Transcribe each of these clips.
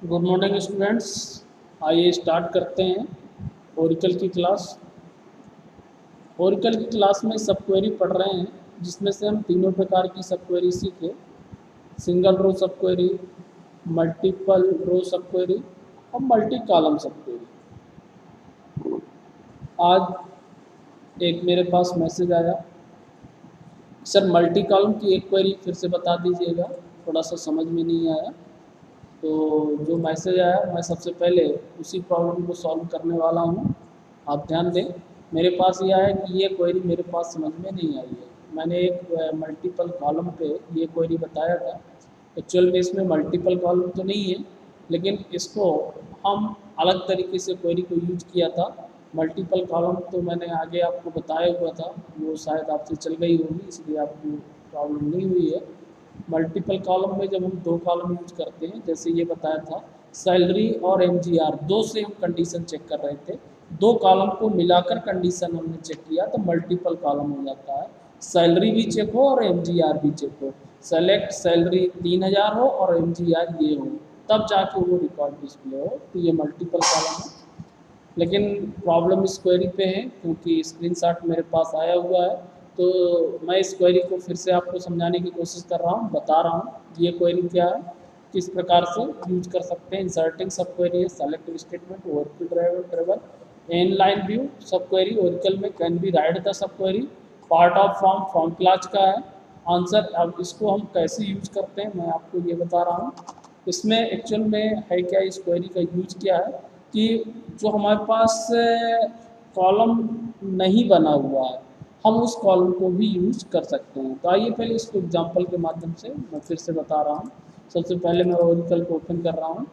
Good morning students. आइए start करते हैं ओरिकल की क्लास। ओरिकल की क्लास में सब क्वेरी पढ़ रहे हैं, जिसमें से हम तीनों प्रकार की सब क्वेरी सीखे। सिंगल रो सब क्वेरी, मल्टीपल रो सब क्वेरी और मल्टी कॉलम सब क्वेरी। आज एक मेरे पास मैसेज आया, सर मल्टी कॉलम की एक क्वेरी फिर से बता दीजिएगा, थोड़ा सा समझ में नहीं आया। तो जो मैसेज आया मैं सबसे पहले उसी प्रॉब्लम को सॉल्व करने वाला हूँ। आप ध्यान दें, मेरे पास यह है कि ये क्वेरी मेरे पास समझ में नहीं आई है। मैंने एक मल्टीपल कॉलम पे ये क्वेरी बताया था। एक्चुअल में इसमें मल्टीपल कॉलम तो नहीं है, लेकिन इसको हम अलग तरीके से क्वेरी को यूज किया था। मल्टीपल कॉलम तो मैंने आगे आपको बताया हुआ था, वो शायद आपसे चल गई होगी, इसलिए आपको प्रॉब्लम नहीं हुई है। मल्टीपल कॉलम में जब हम दो कॉलम यूज करते हैं, जैसे ये बताया था सैलरी और एमजीआर, दो से हम कंडीशन चेक कर रहे थे, दो कॉलम को मिलाकर कंडीशन हमने चेक किया तो मल्टीपल कॉलम हो जाता है। सैलरी भी चेक हो और एमजीआर भी चेक हो, सेलेक्ट सैलरी 3000 हो और एमजीआर ये हो, तब जाके वो रिकॉर्ड डिस्प्ले हो, तो ये मल्टीपल कॉलम है। लेकिन प्रॉब्लम इस क्वेरी पे है क्योंकि स्क्रीनशॉट मेरे पास आया हुआ है, तो मैं इस क्वेरी को फिर से आपको समझाने की कोशिश कर रहा हूँ, बता रहा हूँ ये क्वेरी क्या है, किस प्रकार से यूज कर सकते हैं। इंसर्टिंग सब क्वेरी है, selective statement, Oracle driver table, in line view सब क्वेरी, ओरिकल में can be right the sub query, part of form class का है आंसर। अब इसको हम कैसे यूज करते हैं मैं आपको ये बता रहा हूँ। इसमें एक्चुअल में है क्या, इस क्वेरी का यूज क्या है कि जो हमारे पास कॉलम नहीं बना हुआ है, हम उस कॉलम को भी यूज कर सकते हैं। तो आइए पहले इसको एग्जांपल के माध्यम से मैं फिर से बता रहा हूँ। सबसे पहले मैं ओरिकल को ओपन कर रहा हूँ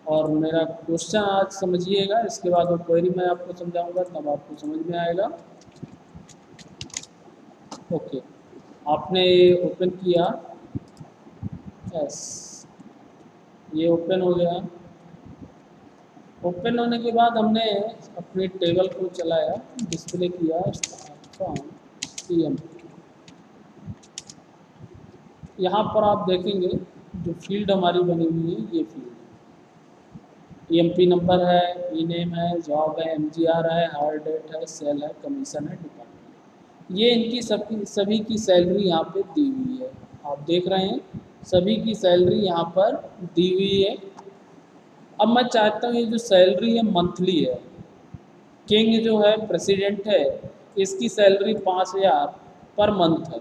और मेरा क्वेश्चन आज समझिएगा, इसके बाद वो क्वेरी मैं आपको समझाऊंगा, तब आपको समझ में आएगा। ओके, आपने ये ओपन किया, यस ये ओपन हो गया। ओपन होने के बाद हमने अपने टेबल को चलाया, डिस्प्ले किया CM। यहाँ पर आप देखेंगे जो फील्ड हमारी बनी हुई है, ये फील्ड EMP नंबर है, ई नेम है, जॉब है, MGR है, हायर डेट है, सेल है, कमीशन है, डिपार्टमेंट। ये इनकी सबकी सभी की सैलरी यहाँ पे दी हुई है, आप देख रहे हैं सभी की सैलरी यहाँ पर दी हुई है। अब मैं चाहता हूँ ये जो सैलरी है मंथली है, किंग जो है प्रेसिडेंट है, इसकी सैलरी 5000 पर मंथ है।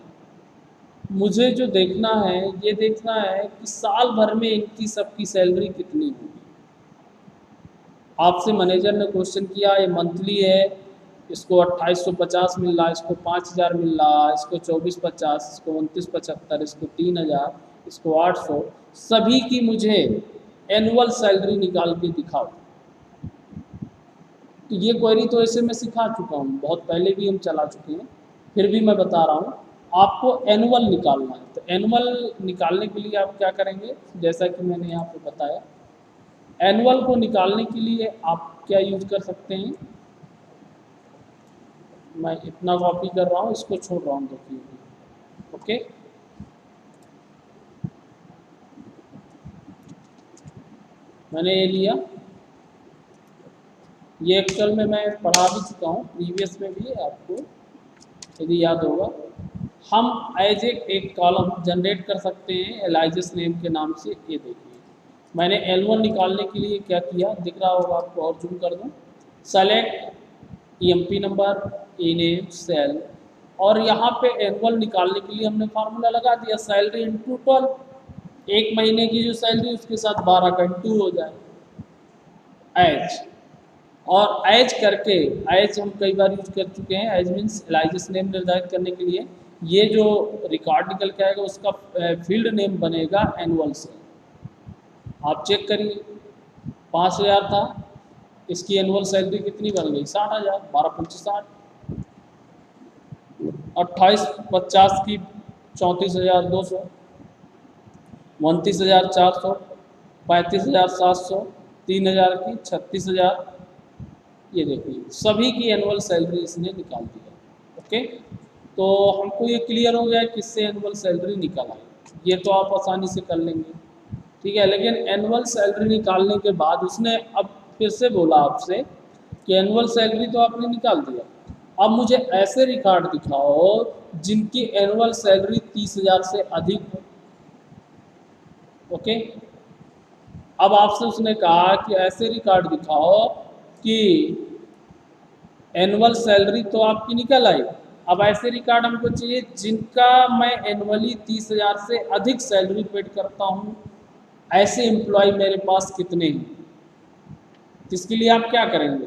मुझे जो देखना है ये देखना है कि साल भर में इनकी सबकी सैलरी कितनी होगी। आपसे मैनेजर ने क्वेश्चन किया, ये मंथली है, इसको 2850 मिल रहा है, इसको 5000 मिल रहा है, इसको 2450, इसको 2975, इसको 3000, इसको 800, सभी की मुझे एनुअल सैलरी निकाल के दिखाओ। तो ये क्वेरी तो ऐसे मैं सिखा चुका हूँ, बहुत पहले भी हम चला चुके हैं, फिर भी मैं बता रहा हूँ आपको एनुअल निकालना है। तो एनुअल निकालने के लिए आप क्या करेंगे, जैसा कि मैंने यहाँ पे बताया, एनुअल को निकालने के लिए आप क्या यूज कर सकते हैं, मैं इतना कॉपी कर रहा हूँ, इसको छोड़ रहा हूँ, देखिए। ओके, मैंने ये लिया, ये एक्चुअल में मैं पढ़ा भी चुका हूँ प्रीवियस में भी, आपको यदि याद होगा। हम एज एक कॉलम जनरेट कर सकते हैं एलाइजस नेम के नाम से। ये देखिए मैंने L1 निकालने के लिए क्या किया, दिख रहा होगा आपको, और जूम कर दूँ, सेलेक्ट EMP नंबर, ई नेम, सेल, और यहाँ पे एनुअल निकालने के लिए हमने फार्मूला लगा दिया, सैलरी इंटू 12, एक महीने की जो सैलरी उसके साथ 12 का इंटू हो जाए, एज। और एज करके, एज हम कई बार यूज कर चुके हैं, एज मीन्स एलाइजस नेम निर्धारित करने के लिए ये जो रिकॉर्ड निकल के आएगा उसका फील्ड नेम बनेगा एनुअल से। आप चेक करिए, 5000 था, इसकी एनुअल सैलरी कितनी बन गई, 60000, 12×5 60, 2850 की 34,200, 29,400, 35,700, 3000 की 36,000। ये देखिए सभी की एनुअल सैलरी इसने निकाल दिया। ओके, तो हमको ये क्लियर हो गया किससे एनुअल सैलरी निकल आई। ये तो आप आसानी से कर लेंगे, ठीक है। लेकिन एनुअल सैलरी निकालने के बाद उसने अब फिर से बोला आपसे कि एनुअल सैलरी तो आपने निकाल दिया, अब मुझे ऐसे रिकॉर्ड दिखाओ जिनकी एनुअल सैलरी 30,000 से अधिक हो। ओके, अब आपसे उसने कहा कि ऐसे रिकॉर्ड दिखाओ कि एनुअल सैलरी तो आपकी निकल आई, अब ऐसे रिकॉर्ड हमको चाहिए जिनका मैं एनुअली 30,000 से अधिक सैलरी पेड करता हूँ, ऐसे एम्प्लॉय मेरे पास कितने हैं। इसके लिए आप क्या करेंगे,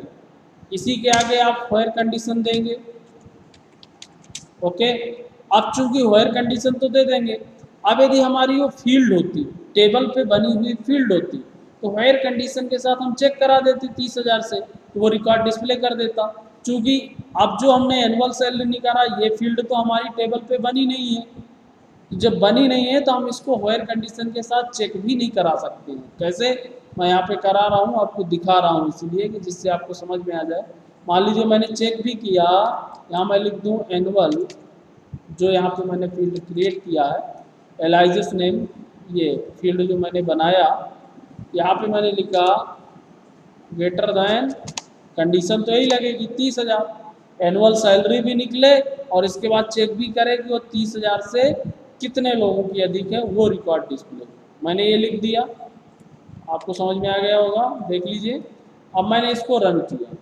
इसी के आगे आप वेयर कंडीशन देंगे। ओके, अब चूंकि वेयर कंडीशन तो दे देंगे, अब यदि हमारी वो फील्ड होती, टेबल पे बनी हुई फील्ड होती, तो वेयर कंडीशन के साथ हम चेक करा देते 30,000 से, तो वो रिकॉर्ड डिस्प्ले कर देता। चूंकि अब जो हमने एनुअल सैलरी निकाला ये फील्ड तो हमारी टेबल पे बनी नहीं है, जब बनी नहीं है तो हम इसको वेयर कंडीशन के साथ चेक भी नहीं करा सकते हैं। कैसे, मैं यहाँ पे करा रहा हूँ, आपको दिखा रहा हूँ इसलिए कि जिससे आपको समझ में आ जाए। मान लीजिए मैंने चेक भी किया, यहाँ मैं लिख दूँ एनुअल, जो यहाँ पे मैंने फील्ड क्रिएट किया है एलाइजस नेम, ये फील्ड जो मैंने बनाया, यहाँ पे मैंने लिखा ग्रेटर दैन, कंडीशन तो यही लगेगी 30,000, एनुअल सैलरी भी निकले और इसके बाद चेक भी करे कि वो 30,000 से कितने लोगों की अधिक है, वो रिकॉर्ड डिस्प्ले। मैंने ये लिख दिया, आपको समझ में आ गया होगा, देख लीजिए। अब मैंने इसको रन किया,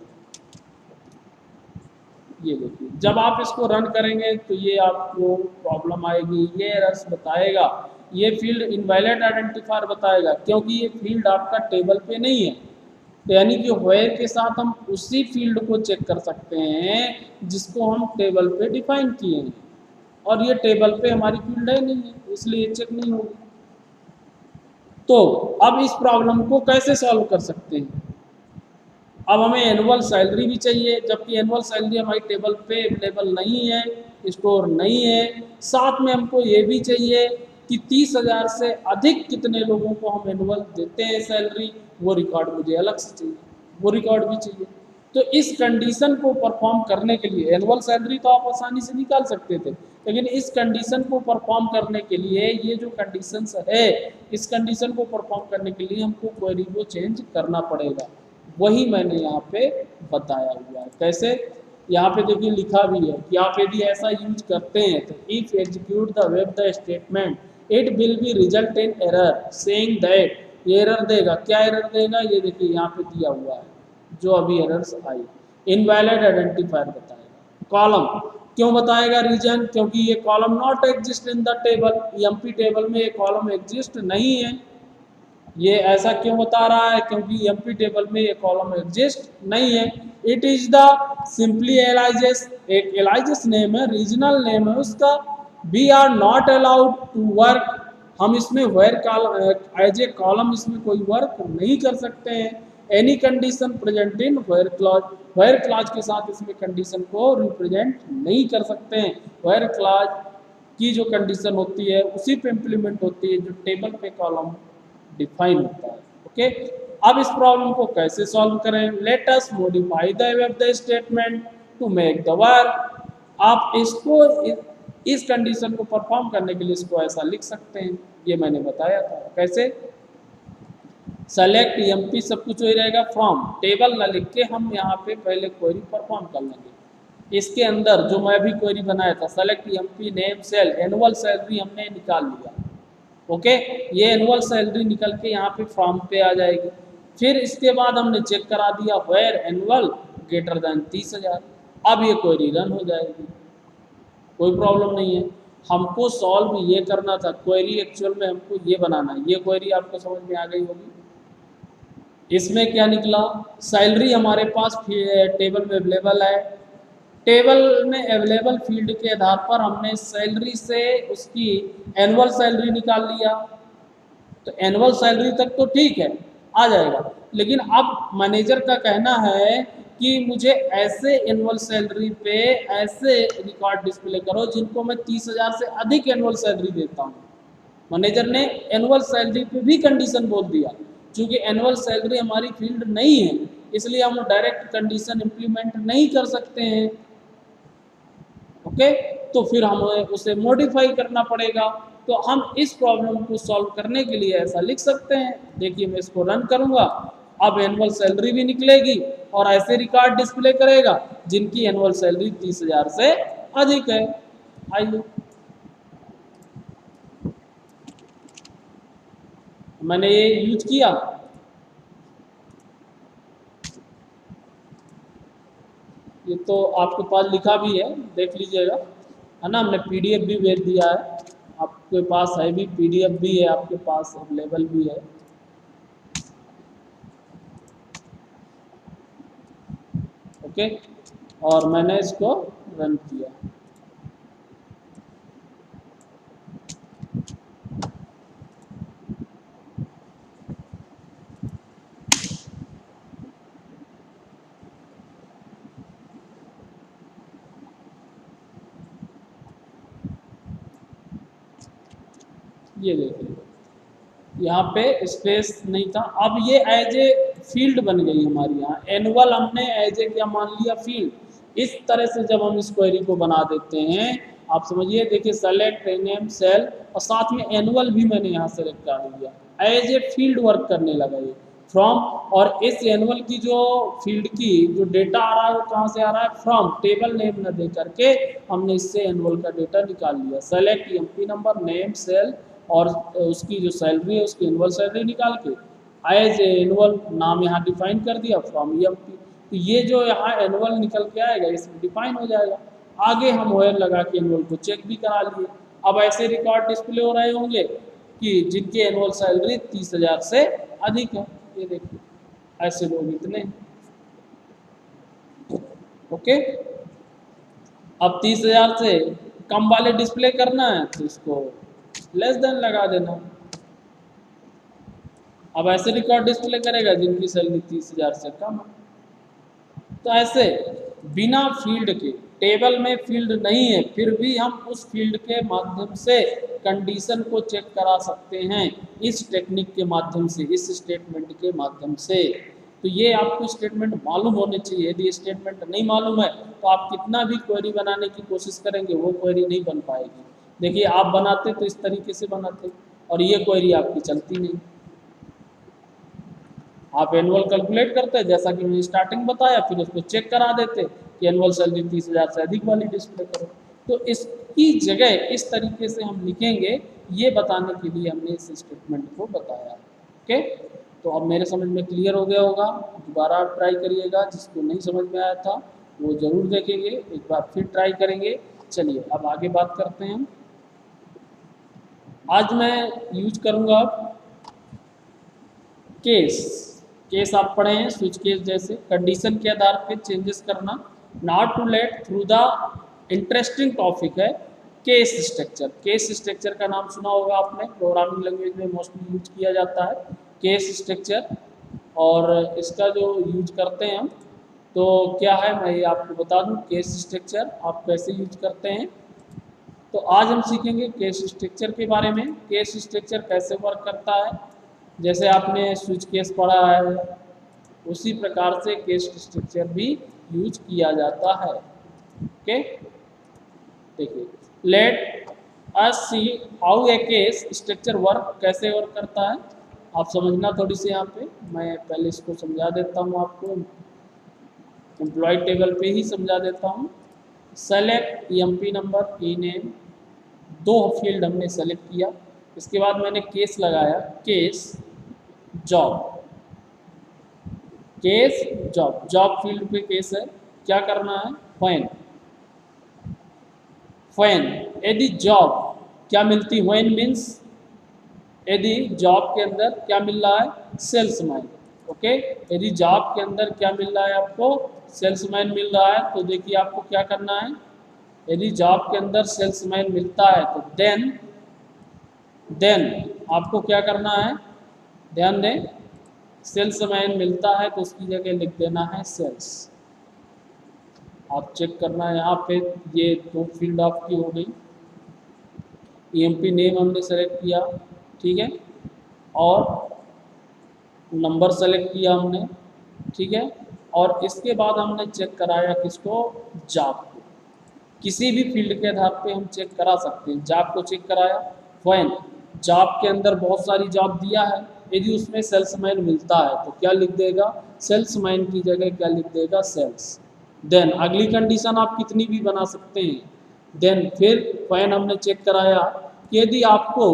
ये देखिए, जब आप इसको रन करेंगे तो ये आपको प्रॉब्लम आएगी, ये एरर्स बताएगा, ये फील्ड इनवैलिड आइडेंटिफायर बताएगा, क्योंकि ये फील्ड आपका टेबल पे नहीं है। तो यानी कि वेयर के साथ हम उसी फील्ड को चेक कर सकते हैं जिसको हम टेबल पे डिफाइन किए हैं, और ये टेबल पे हमारी फील्ड है नहीं है, इसलिए चेक नहीं होगी। तो अब इस प्रॉब्लम को कैसे सॉल्व कर सकते हैं, अब हमें एनुअल सैलरी भी चाहिए, जबकि एनुअल सैलरी हमारी टेबल पे अवेलेबल नहीं है, स्टोर नहीं है। साथ में हमको ये भी चाहिए कि 30,000 से अधिक कितने लोगों को हम एनुअल देते हैं सैलरी, वो रिकॉर्ड मुझे अलग से चाहिए, वो रिकॉर्ड भी चाहिए। तो इस कंडीशन को परफॉर्म करने के लिए, एनुअल सैलरी तो आप आसानी से निकाल सकते थे, लेकिन इस कंडीशन को परफॉर्म करने के लिए ये जो कंडीशंस है, इस कंडीशन को परफॉर्म करने के लिए हमको क्वेरी को चेंज करना पड़ेगा, वही मैंने यहाँ पे बताया हुआ है। कैसे, यहाँ पे देखिए लिखा भी है कि आप यदि ऐसा यूज करते हैं तो if execute the web the statement it will be result in error saying that, ये एरर देगा, क्या एरर देगा, ये देखिए यहाँ पे दिया हुआ है जो अभी एरर्स आई, इनवैलिड आइडेंटिफायर बताएगा, कॉलम क्यों बताएगा, रीजन क्योंकि ये column not exist in the table, MP table में ये कॉलम एग्जिस्ट नहीं है। ये ऐसा क्यों बता रहा है, क्योंकि एमपी टेबल में ये कॉलम एग्जिस्ट नहीं है। It is the simply aliases, एक एलाइजेस नेम है, रीजनल नेम है उसका। We are not allowed to work, हम इसमें where column as a column इसमें कोई वर्क नहीं कर सकते हैं। Any condition present in where clause, where clause के साथ इसमें कंडीशन को रिप्रेजेंट नहीं कर सकते हैं। वेयर क्लॉज की जो कंडीशन होती है उसी पे इम्प्लीमेंट होती है जो टेबल पे कॉलम डिफाइन होता है। ओके, अब इस प्रॉब्लम को कैसे सॉल्व करें, let us modify the web the statement to make the work. आप इसको इस कंडीशन को परफॉर्म करने के लिए इसको ऐसा लिख सकते हैं, ये मैंने बताया था। कैसे, सेलेक्ट एमपी सब कुछ वही रहेगा, फ्रॉम टेबल ना लिख के हम यहाँ पे पहले क्वेरी परफॉर्म कर लेंगे। इसके अंदर जो मैं अभी क्वेरी बनाया था, select emp name sal, annual salary हमने निकाल लिया। ओके, ये एनुअल सैलरी निकल के यहाँ पे फॉर्म पे आ जाएगी। फिर इसके बाद हमने चेक करा दिया वेयर एनुअल ग्रेटर दैन 30,000, अब ये क्वेरी रन हो जाएगी, कोई प्रॉब्लम नहीं है। हमको सॉल्व ये करना था, क्वेरी एक्चुअल में हमको ये बनाना है, ये क्वेरी आपको समझ में आ गई होगी। इसमें क्या निकला, सैलरी हमारे पास टेबल में अवेलेबल है, टेबल में अवेलेबल फील्ड के आधार पर हमने सैलरी से उसकी एनुअल सैलरी निकाल लिया, तो एनुअल सैलरी तक तो ठीक है, आ जाएगा। लेकिन अब मैनेजर का कहना है कि मुझे ऐसे एनुअल सैलरी पे ऐसे रिकॉर्ड डिस्प्ले करो जिनको मैं 30,000 से अधिक एनुअल सैलरी देता हूँ। मैनेजर ने एनुअल सैलरी पे भी कंडीशन बोल दिया, क्योंकि एनुअल सैलरी हमारी फील्ड नहीं है, इसलिए हम डायरेक्ट कंडीशन इम्प्लीमेंट नहीं कर सकते हैं। ओके, तो फिर हमें उसे मॉडिफाई करना पड़ेगा। तो हम इस प्रॉब्लम को सॉल्व करने के लिए ऐसा लिख सकते हैं। देखिए मैं इसको रन करूंगा, अब एनुअल सैलरी भी निकलेगी और ऐसे रिकॉर्ड डिस्प्ले करेगा जिनकी एनुअल सैलरी 30,000 से अधिक है। आइए, मैंने ये यूज किया, ये तो आपके पास लिखा भी है, देख लीजिएगा, है ना। हमने पीडीएफ भी भेज दिया है, आपके पास है भी, पीडीएफ भी है आपके पास, अवेलेबल भी है। ओके, और मैंने इसको रन किया। ये देखिए, यहाँ पे स्पेस नहीं था, अब ये एज ए फील्ड बन गई हमारी। यहाँ एनुअल हमने एज ए क्या मान लिया, फील्ड। इस तरह से जब हम इस क्वेरी को बना देते हैं, आप समझिए, देखिए सेलेक्ट नेम सेल और साथ में एनुअल भी मैंने यहाँ सेलेक्ट कर दिया, एज ए फील्ड वर्क करने लगा ये फ्रॉम। और इस एनुअल की जो फील्ड की जो डेटा आ रहा है वो कहाँ से आ रहा है, फ्रॉम। टेबल नेम न दे करके हमने इससे एनुअल का डेटा निकाल लिया। Select emp number name sal और उसकी जो सैलरी है उसकी एनुअल सैलरी निकाल के एज ए एनुअल नाम यहाँ डिफाइन कर दिया फ्रॉम ईएमपी। तो ये जो यहाँ एनुअल निकल के आएगा इसमें डिफाइन हो जाएगा। आगे हम ओएल लगा के एनुअल को चेक भी करा लिए। अब ऐसे रिकॉर्ड डिस्प्ले हो रहे होंगे कि जिनकी एनुअल सैलरी 30,000 से अधिक है। ये देखिए, ऐसे लोग इतने हैं। ओके, अब 30,000 से कम वाले डिस्प्ले करना है तो इसको लेस देन लगा देना। अब ऐसे रिकॉर्ड डिस्प्ले करेगा जिनकी सैलरी 30,000 से कम है। तो ऐसे बिना फील्ड के, टेबल में फील्ड नहीं है फिर भी हम उस फील्ड के माध्यम से कंडीशन को चेक करा सकते हैं, इस टेक्निक के माध्यम से, इस स्टेटमेंट के माध्यम से। तो ये आपको स्टेटमेंट मालूम होने चाहिए। यदि स्टेटमेंट नहीं मालूम है तो आप कितना भी क्वेरी बनाने की कोशिश करेंगे वो क्वेरी नहीं बन पाएगी। देखिए, आप बनाते तो इस तरीके से बनाते और ये क्वेरी आपकी चलती नहीं। आप एनुअल कैलकुलेट करते हैं जैसा कि मैंने स्टार्टिंग बताया, फिर उसको चेक करा देते कि एनुअल सैलरी 30,000 से अधिक वाली डिस्प्ले करो। तो इसकी जगह इस तरीके से हम लिखेंगे, ये बताने के लिए हमने इस स्टेटमेंट को बताया। ओके, तो अब मेरे समझ में क्लियर हो गया होगा। दोबारा आप ट्राई करिएगा, जिसको नहीं समझ में आया था वो ज़रूर देखेंगे, एक बार फिर ट्राई करेंगे। चलिए अब आगे बात करते हैं। आज मैं यूज करूँगा केस। केस आप पढ़े हैं, स्विच केस जैसे कंडीशन के आधार पे चेंजेस करना। Not to let through the interesting topic है केस स्ट्रक्चर। केस स्ट्रक्चर का नाम सुना होगा आपने, प्रोग्रामिंग लैंग्वेज में मोस्टली यूज किया जाता है केस स्ट्रक्चर। और इसका जो यूज करते हैं हम, तो क्या है मैं ये आपको बता दूं, केस स्ट्रक्चर आप कैसे यूज करते हैं। तो आज हम सीखेंगे केस स्ट्रक्चर के बारे में, केस स्ट्रक्चर कैसे वर्क करता है। जैसे आपने स्विच केस पढ़ा है उसी प्रकार से केस स्ट्रक्चर भी यूज किया जाता है। ओके, देखिए, let us see how a case structure work, कैसे वर्क करता है आप समझना थोड़ी सी। यहाँ पे मैं पहले इसको समझा देता हूँ आपको, एम्प्लॉय टेबल पे ही समझा देता हूँ। सेलेक्ट ईएमपी नंबर ई नेम, दो फील्ड हमने सेलेक्ट किया। इसके बाद मैंने केस लगाया, case job, case job, job field पे केस है। क्या करना है, व्हेन, व्हेन यदि जॉब क्या मिलती, व्हेन मीन्स यदि जॉब के अंदर क्या मिल रहा है, सेल्समैन। ओके, यदि जॉब के अंदर क्या मिल रहा है आपको, सेल्समैन मिल रहा है, तो देखिए आपको क्या करना है। यदि जॉब के अंदर सेल्समैन मिलता है तो देन आपको क्या करना है, ध्यान दें, सेल्समैन मिलता है तो उसकी जगह लिख देना है सेल्स। आप चेक करना है, यहाँ पे ये दो फील्ड आपकी हो गई। ईएमपी नेम हमने सेलेक्ट किया, ठीक है, और नंबर सेलेक्ट किया हमने, ठीक है, और इसके बाद हमने चेक कराया किसको, जॉब को। किसी भी फील्ड के आधार पे हम चेक करा सकते हैं। जॉब को चेक कराया, व्हेन जॉब के अंदर बहुत सारी जॉब दिया है, यदि उसमें सेल्समैन मिलता है तो क्या लिख देगा, सेल्समैन की जगह क्या लिख देगा, सेल्स। देन अगली कंडीशन आप कितनी भी बना सकते हैं। देन फिर व्हेन हमने चेक कराया कि यदि आपको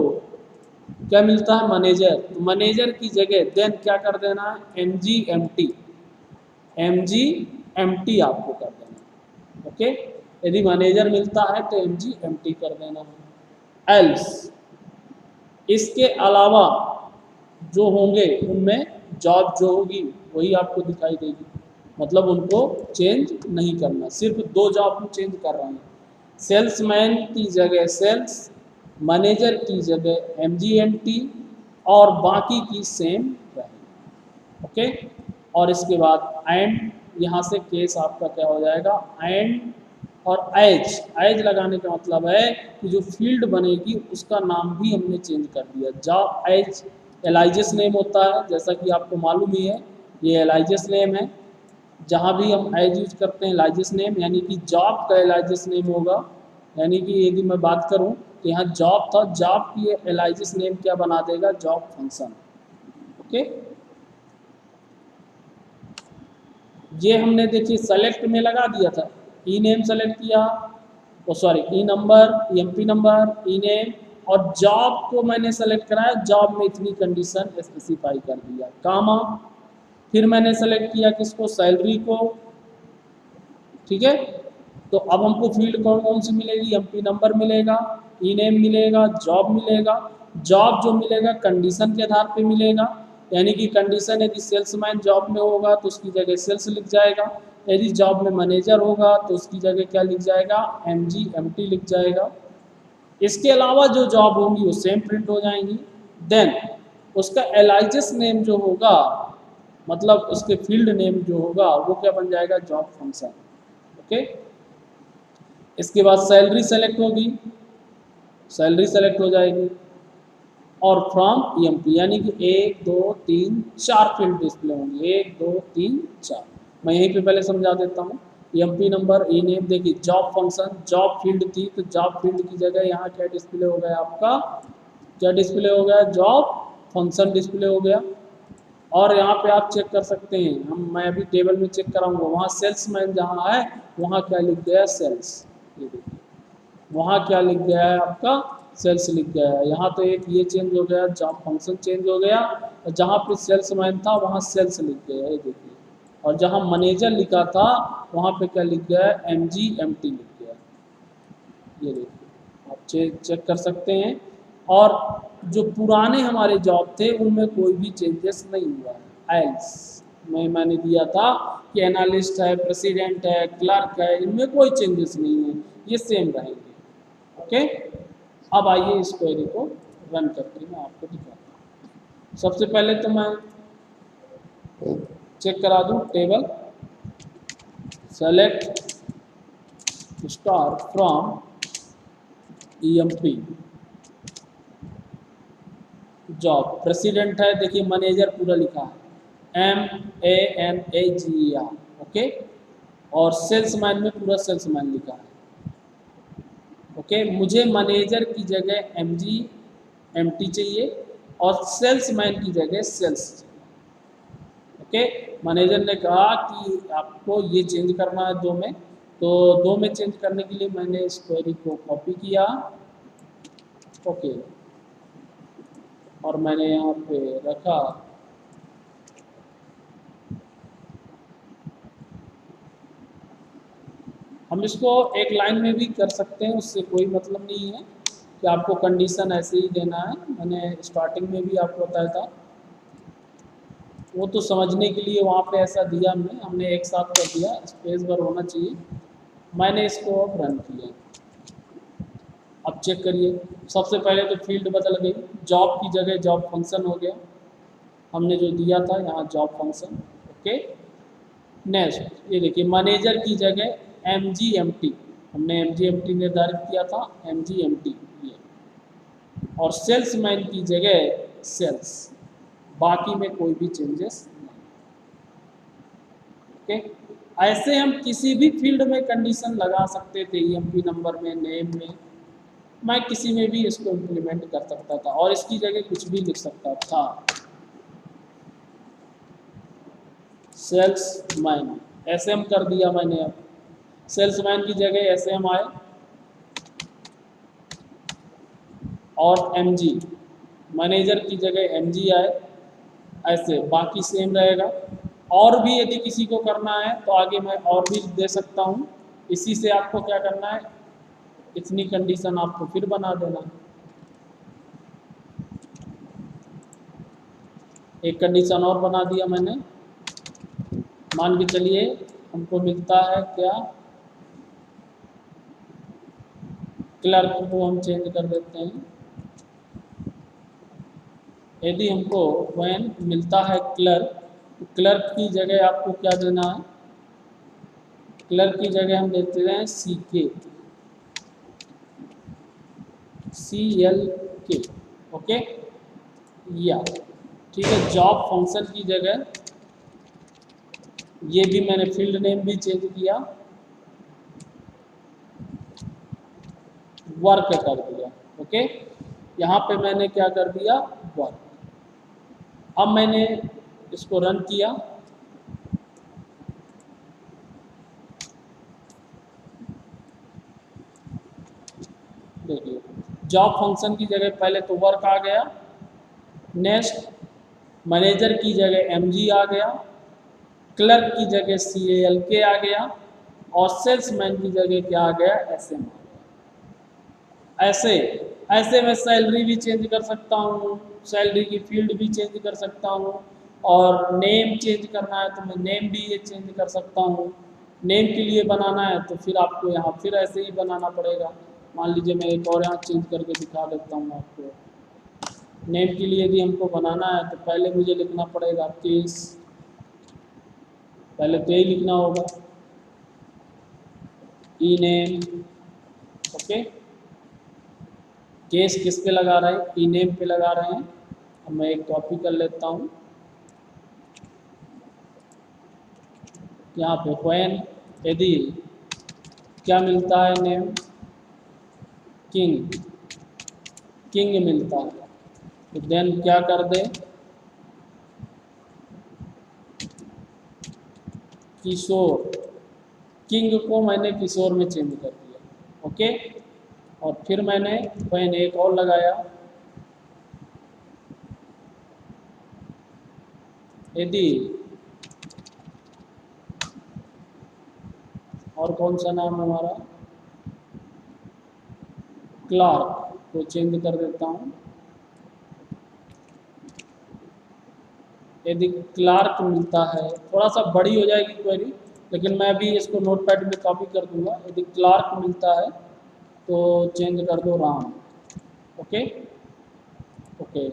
क्या मिलता है, मैनेजर, तो मैनेजर की जगह देन क्या कर देना है, M G M T, M G M T आपको कर देना है। ओके, यदि मैनेजर मिलता है तो एम जी एम टी कर देना है। एल्स इसके अलावा जो होंगे उनमें जॉब जो होगी वही आपको दिखाई देगी, मतलब उनको चेंज नहीं करना, सिर्फ दो जॉब हम चेंज कर रहे हैं, सेल्समैन की जगह सेल्स, मैनेजर की जगह एम जी एम टी, और बाकी की सेम रहेगी। ओके, और इसके बाद एंड, यहाँ से केस आपका क्या हो जाएगा, एंड और एज, एज लगाने का मतलब है कि जो फील्ड बनेगी उसका नाम भी हमने चेंज कर दिया। जॉब एज एलाइजस नेम होता है, जैसा कि आपको मालूम ही है, ये एलाइजस नेम है। जहाँ भी हम एज यूज करते हैं एलाइजस नेम, यानी कि जॉब का एलाइजस नेम होगा। यानी कि यदि मैं बात करूँ कि यहाँ जॉब था, जॉब की एलाइजस नेम क्या बना देगा, जॉब फंक्शन। ओके, ये हमने देखिए सेलेक्ट में लगा दिया था, ई नेम सेलेक्ट किया, ओ सॉरी ई नंबर, एम पी नंबर, ई नेम, और जॉब को मैंने सेलेक्ट कराया, जॉब में इतनी कंडीशन स्पेसिफाई कर दिया, कामा। फिर मैंने सेलेक्ट किया किसको, सैलरी को। ठीक है, तो अब हमको फील्ड कौन कौन सी मिलेगी, एम पी नंबर मिलेगा, ई नेम मिलेगा, जॉब मिलेगा। जॉब जो मिलेगा कंडीशन के आधार पे मिलेगा, यानी कि कंडीशन यदि सेल्समैन जॉब में होगा तो उसकी जगह सेल्स लिख जाएगा, यदि जॉब में मैनेजर होगा तो उसकी जगह क्या लिख जाएगा, एम जी एम टी लिख जाएगा। इसके अलावा जो जॉब होंगी वो सेम प्रिंट हो जाएंगी। देन उसका एलाइजस नेम जो होगा, मतलब उसके फील्ड नेम जो होगा वो क्या बन जाएगा, जॉब फंक्शन। ओके, इसके बाद सैलरी सेलेक्ट होगी, सैलरी सेलेक्ट हो जाएगी, और फ्रॉम ईएमपी, यानी कि 1 2 3 4 फील्ड डिस्प्ले होंगे, 1 2 3 4। मैं यहीं पे पहले समझा देता हूँ। ईएमपी नंबर, ई नेम, देखिए जॉब फंक्शन, जॉब फील्ड थी तो जॉब फील्ड की जगह यहाँ क्या डिस्प्ले हो गया आपका, क्या डिस्प्ले हो गया, जॉब फंक्शन डिस्प्ले हो गया। और यहाँ पे आप चेक कर सकते हैं, मैं अभी टेबल में चेक कराऊंगा, वहाँ सेल्समैन जहाँ है वहाँ क्या लिख गया, सेल्स। ये देखिए वहाँ क्या लिख गया है आपका, सेल्स लिख गया है। यहाँ तो एक ये चेंज हो गया, जॉब फंक्शन चेंज हो गया, और जहाँ पे सेल्समैन था वहाँ सेल्स लिख गया है, ये देखिए। और जहाँ मैनेजर लिखा था वहाँ पे क्या लिख गया है, एम जी एम टी लिख गया है। ये देखिए आप चेक कर सकते हैं। और जो पुराने हमारे जॉब थे उनमें कोई भी चेंजेस नहीं हुआ है। एल्स में मैंने दिया था कि एनालिस्ट है, प्रेसिडेंट है, क्लर्क है, इनमें कोई चेंजेस नहीं है, ये सेम रहेंगे। ओके, अब आइए इस क्वेरी को रन करके मैं आपको दिखाता हूँ। सबसे पहले तो मैं चेक करा दूँ table, select star from EMP, job, president है, देखिए मैनेजर पूरा लिखा है, MANAGER। ओके, और सेल्समैन में पूरा सेल्समैन लिखा है। ओके, मुझे मैनेजर की जगह MGMT चाहिए और सेल्समैन की जगह सेल्स चाहिए। ओके, मैनेजर ने कहा कि आपको ये चेंज करना है दो में, तो दो में चेंज करने के लिए मैंने इस क्वेरी को कॉपी किया। ओके, और मैंने यहाँ पे रखा, हम इसको एक लाइन में भी कर सकते हैं, उससे कोई मतलब नहीं है कि आपको कंडीशन ऐसे ही देना है। मैंने स्टार्टिंग में भी आपको बताया था, वो तो समझने के लिए वहाँ पे ऐसा दिया हमने एक साथ कर दिया, स्पेस बार होना चाहिए। मैंने इसको अब रन किया, अब चेक करिए। सबसे पहले तो फील्ड बदल गई, जॉब की जगह जॉब फंक्शन हो गया, हमने जो दिया था यहाँ जॉब फंक्शन। ओके, नेक्स्ट ये देखिए मैनेजर की जगह MGMT, हमने MGMT निर्धारित किया था, MGMT ये, और सेल्समैन की जगह सेल्स, बाकी में कोई भी चेंजेस नहीं। ओके, ऐसे हम किसी भी फील्ड में कंडीशन लगा सकते थे, EMP नंबर में, नेम में, मैं किसी में भी इसको इम्प्लीमेंट कर सकता था और इसकी जगह कुछ भी लिख सकता था। सेल्समैन एसएम कर दिया मैंने। अब सेल्समैन की जगह एसएम आए और एमजी, मैनेजर की जगह एमजी आए, ऐसे बाकी सेम रहेगा। और भी यदि किसी को करना है तो आगे मैं और भी दे सकता हूँ। इसी से आपको क्या करना है, इतनी कंडीशन आपको फिर बना देना। एक कंडीशन और बना दिया मैंने, मान के चलिए हमको मिलता है क्या, क्लर्क को हम चेंज कर देते हैं। यदि हमको व्हेन मिलता है क्लर्क, तो क्लर्क की जगह आपको क्या देना है, क्लर्क की जगह हम देते हैं CL, ओके या ठीक है। जॉब फंक्शन की जगह ये भी मैंने फील्ड नेम भी चेंज किया, वर्क कर दिया। ओके, यहाँ पे मैंने क्या कर दिया, वर्क। अब मैंने इसको रन किया, देखिए जॉब फंक्शन की जगह पहले तो वर्क आ गया, नेक्स्ट मैनेजर की जगह एमजी आ गया, क्लर्क की जगह CALK आ गया और सेल्समैन की जगह क्या आ गया, SM आ गया। ऐसे ऐसे मैं सैलरी भी चेंज कर सकता हूँ, सैलरी की फील्ड भी चेंज कर सकता हूँ, और नेम चेंज करना है तो मैं नेम भी ये चेंज कर सकता हूँ। नेम के लिए बनाना है तो फिर आपको यहाँ फिर ऐसे ही बनाना पड़ेगा। मान लीजिए मैं एक और यहाँ चेंज करके दिखा देता हूँ आपको। नेम के लिए यदि हमको बनाना है तो पहले मुझे लिखना पड़ेगा केस, पहले तो यही लिखना होगा ई नेम। ओके, केस किस पे लगा रहे हैं, ई नेम पे लगा रहे हैं। अब मैं एक कॉपी कर लेता हूँ, यहाँ पे व्हेन यदि क्या मिलता है, नेम किंग, किंग मिलता है तो देन क्या कर दे, किशोर, किंग को मैंने किशोर में चेंज कर दिया। ओके, और फिर मैंने व्हेन एक और लगाया, यदि और कौन सा नाम हमारा, क्लार्क को चेंज कर देता हूँ। यदि क्लार्क मिलता है, थोड़ा सा बड़ी हो जाएगी क्वेरी, लेकिन मैं भी इसको नोटपैड में कॉपी कर दूंगा। यदि क्लार्क मिलता है तो चेंज कर दो राम। ओके ओके,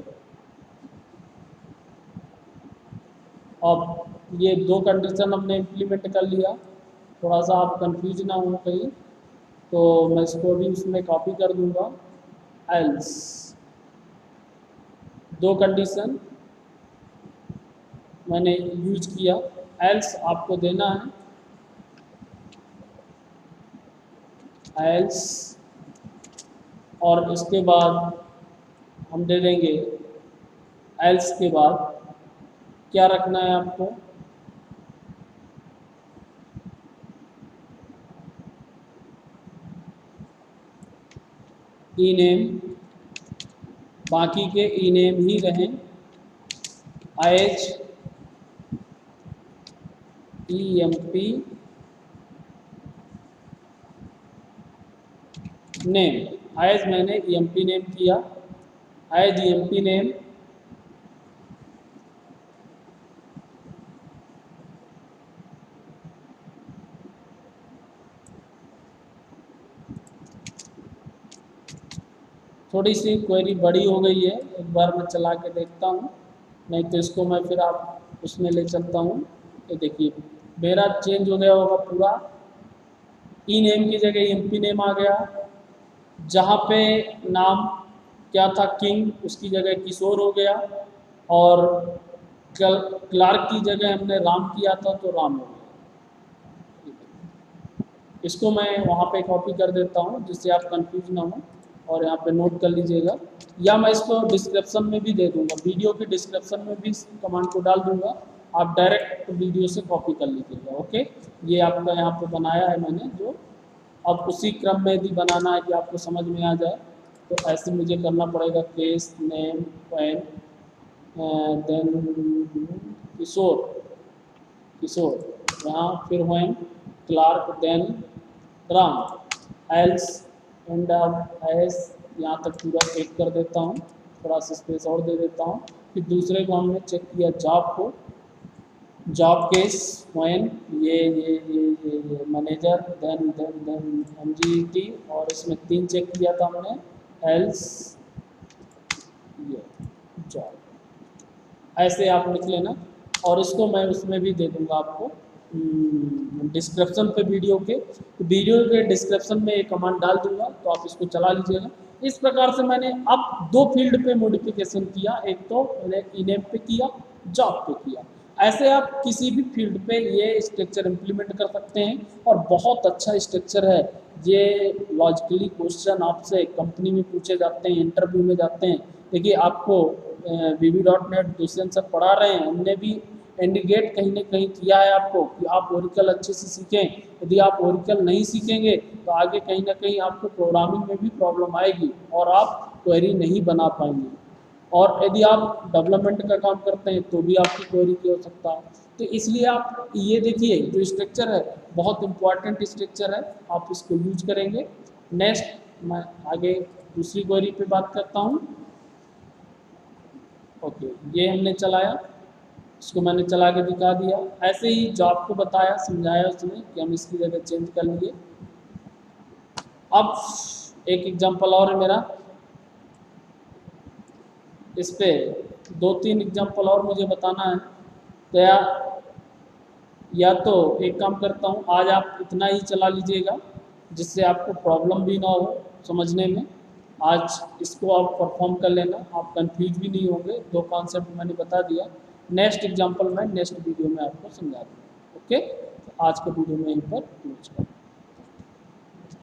अब ये दो कंडीशन हमने इम्प्लीमेंट कर लिया। थोड़ा सा आप कंफ्यूज ना हो कहीं, तो मैं इसको भी इसमें कॉपी कर दूंगा। एल्स, दो कंडीशन मैंने यूज किया। एल्स आपको देना है एल्स, और इसके बाद हम दे देंगे, एल्स के बाद क्या रखना है आपको, ई नेम, बाकी के ई नेम ही रहें, EMP नेम, एज मैंने EMP नेम किया, एज EMP नेम थोड़ी सी क्वेरी बड़ी हो गई है, एक बार मैं चला के देखता हूँ, नहीं तो इसको मैं फिर आप उसमें ले चलता हूँ। ये देखिए मेरा चेंज हो गया होगा पूरा, ई नेम की जगह EMP नेम आ गया, जहाँ पे नाम क्या था किंग, उसकी जगह किशोर हो गया, और क्लार्क की जगह हमने राम किया था तो राम हो गया। इसको मैं वहाँ पे कॉपी कर देता हूँ जिससे आप कंफ्यूज ना हो। और यहाँ पे नोट कर लीजिएगा, या मैं इसको डिस्क्रिप्शन में भी दे दूंगा, वीडियो के डिस्क्रिप्शन में भी इस कमांड को डाल दूंगा, आप डायरेक्ट वीडियो से कॉपी कर लीजिएगा। ओके, ये आपका यहाँ पे बनाया है मैंने, जो अब उसी क्रम में यदि बनाना है कि आपको समझ में आ जाए, तो ऐसे मुझे करना पड़ेगा, case name pen, then Kishore, Kishore यहाँ, फिर when clerk, then Ram, else, end as, यहाँ तक पूरा एक कर देता हूँ, थोड़ा सा स्पेस और दे देता हूँ। फिर दूसरे को हमने चेक किया जॉब को, जॉब केस व्हेन, ये मैनेजर, देन एमजीटी, और इसमें 3 चेक किया था हमने, एल्स, ये जॉब, ऐसे आप लिख लेना। और इसको मैं उसमें भी दे दूंगा आपको डिस्क्रिप्शन पे वीडियो के, तो वीडियो के डिस्क्रिप्शन में एक कमांड डाल दूंगा, तो आप इसको चला लीजिएगा। इस प्रकार से मैंने अब 2 फील्ड पे मॉडिफिकेशन किया, एक तो मैंने इनेम पे किया, जॉब पे किया। ऐसे आप किसी भी फील्ड पे ये स्ट्रक्चर इम्प्लीमेंट कर सकते हैं, और बहुत अच्छा स्ट्रक्चर है ये। लॉजिकली क्वेश्चन आपसे कंपनी में पूछे जाते हैं, इंटरव्यू में जाते हैं। देखिए, आपको VB.NET दुष्यंत सर पढ़ा रहे हैं, हमने भी इंडिकेट कहीं ना कहीं किया है आपको कि आप ओरिकल अच्छे से सीखें। यदि आप ओरिकल नहीं सीखेंगे तो आगे कहीं ना कहीं आपको प्रोग्रामिंग में भी प्रॉब्लम आएगी और आप क्वेरी नहीं बना पाएंगे। और यदि आप डेवलपमेंट का काम करते हैं तो भी आपकी क्वेरी की हो सकता है। तो इसलिए आप ये देखिए, जो स्ट्रक्चर है बहुत इंपॉर्टेंट स्ट्रक्चर है, आप इसको यूज करेंगे। नेक्स्ट मैं आगे दूसरी क्वेरी पे बात करता हूँ। ओके, ये हमने चलाया, इसको मैंने चला के दिखा दिया। ऐसे ही जॉब को बताया, समझाया उसने कि हम इसकी जगह चेंज कर लिए। अब एक एग्जांपल और है मेरा, इस पे 2-3 एग्जांपल और मुझे बताना है। तो या तो एक काम करता हूँ, आज आप इतना ही चला लीजिएगा जिससे आपको प्रॉब्लम भी ना हो समझने में। आज इसको आप परफॉर्म कर लेना, आप कंफ्यूज भी नहीं होंगे। 2 कॉन्सेप्ट मैंने बता दिया, नेक्स्ट एग्जांपल में नेक्स्ट वीडियो में आपको समझा दूँगा। ओके, तो आज का वीडियो में यहीं पर क्लोज करता हूँ।